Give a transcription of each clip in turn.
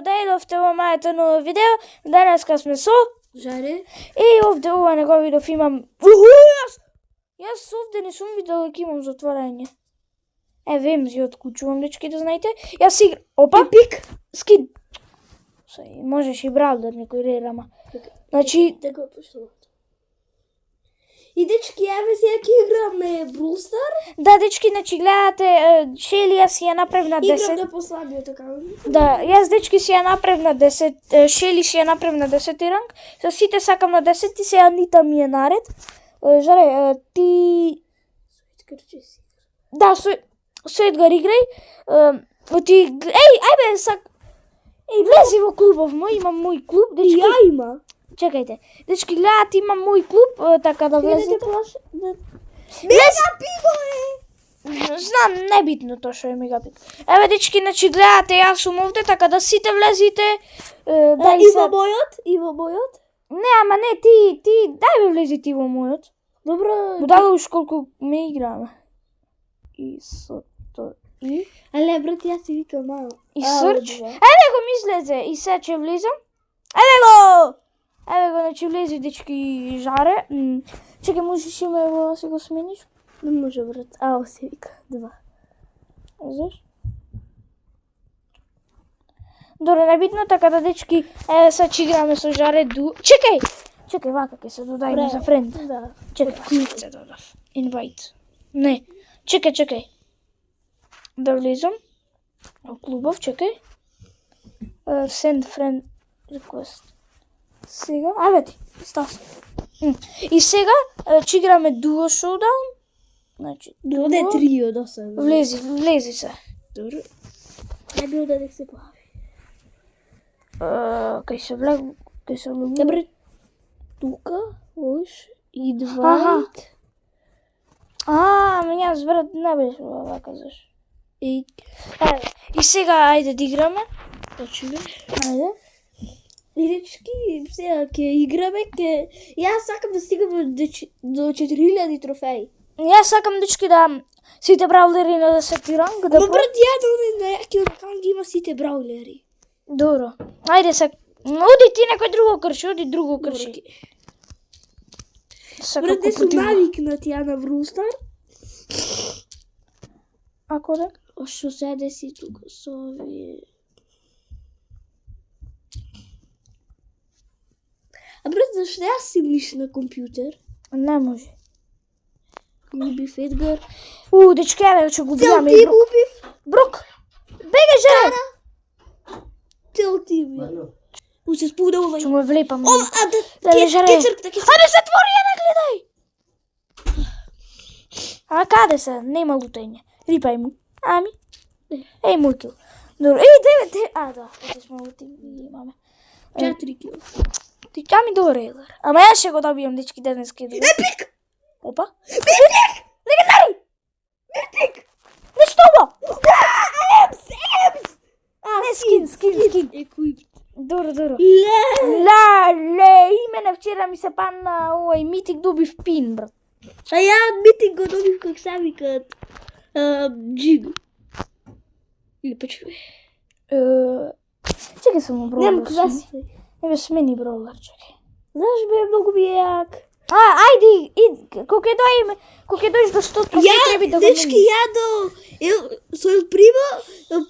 дојдовте во моето ново видео. Денеска сме со Жаре. И овде ова не го видов, имам. Јас овде не сум видел дека имам затворање. Еве им си откучувам, дечки, да знаете. Јас играм. Опа, пик, скин. Можеш и браузер некој рерама. Значи, Да го пуштам. И дечки, еве сега ќе играме Brawl Stars. да, дечки, значи гледате, Шели јас си ја направив на 10. Играм на послабиот акаунт. Да, јас дечки си ја направив на 10, Шели си ја направив на 10 ранг. Со сите сакам на 10 и се Анита ми е наред. Жаре, ти... Да, со Едгар играј. Ти... ајбе, влези во клубов мој, имам мој клуб, дечки. Ја има. Чекајте, дечки, гледат, имам мој клуб, така да влезете. Мегапико е! Знам, небитно тоа што е Мегапик. Еве, дечки, значи гледате, јас сум овде, така да сите влезите. Да, И во мојот? И во мојот? Не, ама не, ти, дај бе влези ти во мојот. Добро. Будало уж колку ме играме. И сото, и... Але, брат, јас си викам мало. И срч. Еве го ми излезе, и сега ќе влезам. Еве го, значи влези, дечки, Жаре. Чекај, можеш и ме да се го смениш? Не може, брат. Ао, се вика. 2. Знаеш? Добре, небитно, така да, дечки, сега ќе играме со Жаре Чекај, вака ќе се додајме за френд. Да. Чекај, се додав. Invite. Не, чекај. Да влезам. Во клубов, чекај. Send friend request. Сега, аве ти, Стас. И сега ќе играме duo showdown. Значи, Не, 3 од 8. влези се. Добро. Не било да се појави. Кај се влегу. Добре. Тука, ош, и 2. Аха. Јас брат не беше вака заш. И сега ајде да играме. Ајде. И дечки, сега ќе играме, Јас сакам да стигам до 4000 трофеи. Јас сакам, дечки, да сите браулери на 10 ранг. Да Но брат, ја на јакиот акаунт ги има сите браулери. Добро. Ајде се. Оди ти некој друго крши, Брат, не сум навикнат ја на Brawl Stars. Ако да? Што седе си тука со овие... Брат, зашто јас си миш на компјутер? Не може. Убив Едгар. Дечки, еве ќе го убиваме. Цел тим убив. Брук. Бегај, Жаре. Цел тим. Се спуда овај. Ќе му влепам. Ке цркта. Ајде, затвори ја, не гледај. Каде се? Нема лутање. Рипај му. Ами. Мој кил. Добро. 9. Да. Оде сме лути. Имаме. 4 кил. Ти ми добре, Едгар. Ама јас ќе го добијам, дечки, денеска. Епик! Опа. Митик! Легендари! Митик! Нешто ова? Емс! Не, скин. Екуип. Добро. Ле! И мене вчера ми се падна овој Митик, добив пин, брат. А ја од Митик го добив как се викат Джиго. Или почуј. Чекај само броулер. Нема квести. Еве смени броулер, чекај. Знаеш бе, многу ми е јак. Ајде, кога ќе дојдеш до 100 трофеи, треба да го дечки, ја со El Primo,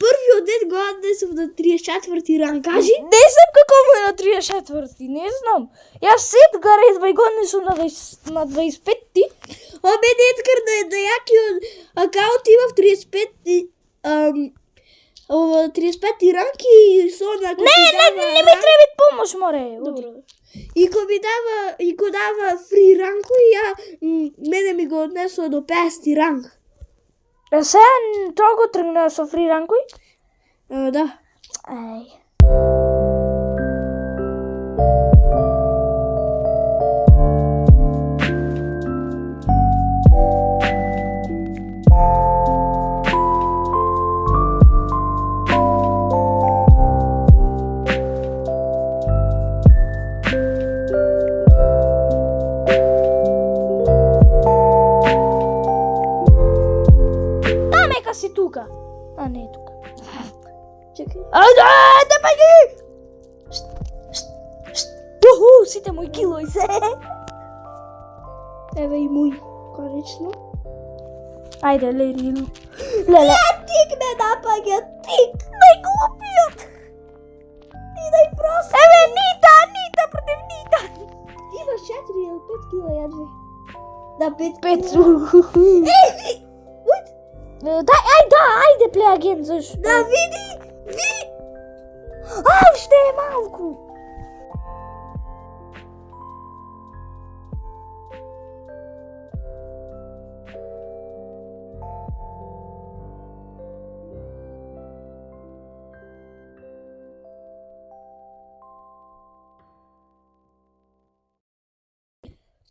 првиот ден го однесов на 34 ранг. Кажи? Не знам како му е на 34-ти, не знам. Јас Едгар го однесов на 25-ти. Мене Едгар на јакиот акаунт имав 35 ранг и со на... Не ми треба помош, море. Добро. И го дава фри ранку и мене ми го однесо до 50 ранг. Сега тоа го тргна со фри ранкој? Да. Си тука. Не е тука. Чекай. Да паѓи! Сите мои килои се. Еве и мој. Конечно. Ајде, лели. Леле. Тик ме напаѓа, тик. Најглупиот. И да и просто. Еве, Нита против Нита. Имаш 4 или 5 кила јадве. Да, 5 Пет. кила. Еј, Ајде, плей аген, зашто? да види. Ште е малку.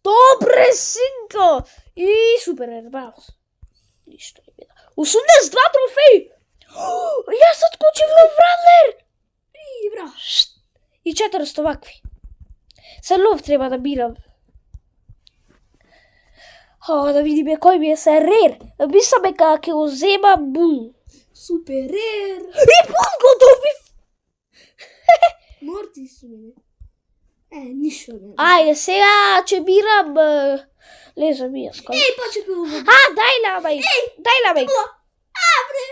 Добре, синко! И супер, браво. Ништо не биде. 82 трофеи! Јас откочив на Врадлер! И бра. И 400 вакви. Се лов треба да бирам. Да видиме кој ми е се рер. Мисламе дека ќе го зема Бул. Суперер. И Бул го добив! Морти су мене. Ништо не. Ајде, сега ќе бирам... Лезам и јас. Еј, па чекай ово. Дај лабај. Дај лабај. Бре.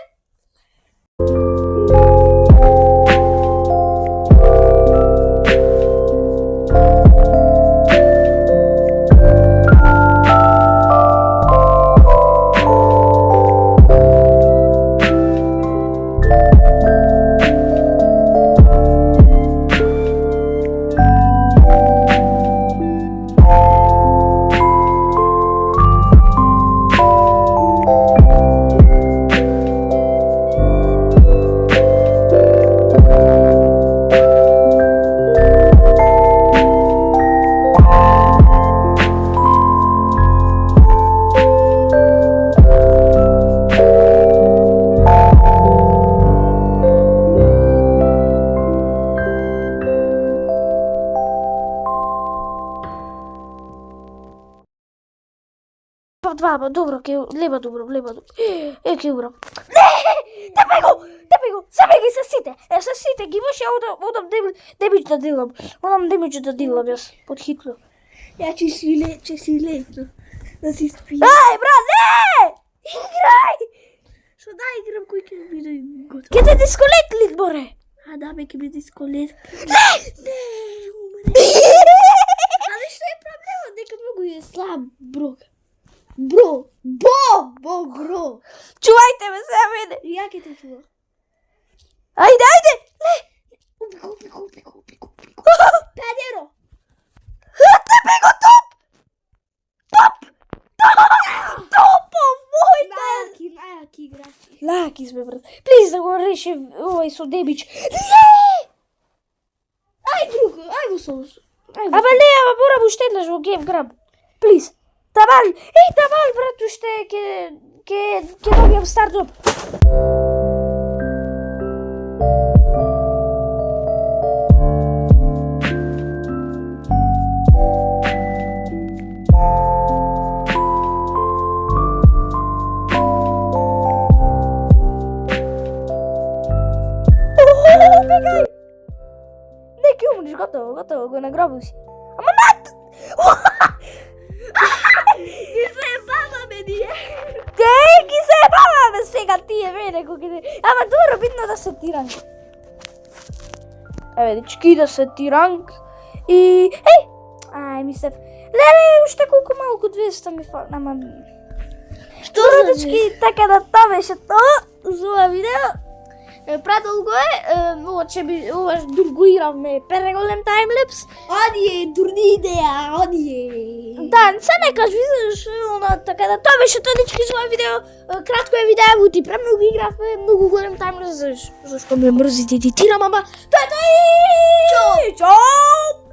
Два, добро, леба добро. Ќе урам. Не! Тепај го! Забегај се сите! Се сите ги имаш, одам демидж да дилам. Јас, под хитно. Ја ќе си летно. Да си спи. Ај, брат, не! Играј! Што да играм кој ќе биде готов. Ке те дисколетлик, боре! Да, бе, ќе биде дисколет. Не, умре. Але што е проблемот? Дека многу е слаб, бро. Бро. Чувајте ме се мене! Ја ќе те чува. Ајде! Не! Уби го. Педеро. Тепај го Топов мој! Најаки играчи. Лаки сме, брат. Плиз да го реши овај со демидж. Не! Ај друго, ај во соус. Ама мора уште еднаш во гейм граб. Плиз. Тамал, брат, уште ќе добијам стартоп. Бегај! Не ќе умреш, готово, го награбил си. Ама над! И се баваме ние. Ги се баваме сега тие мене кој. Ама добро, битно да се тиранг. Еве, дечки, да се тиранг. И... мислев... Леле, уште колку малку 200 ми фали. Ама... Што Добро, за дечки, така да тоа беше тоа за ова видео. Предолго е, ова дурго иравме преголем таймлепс. Оние, дурни идеја, оние. Да, се не кажи, така да тоа беше тоа, дечки, за ова видео. Кратко е видео, ти премногу игравме, многу голем таймлепс, зашто ме мрзите, ти тирам, ама тоа е тоа. Чао!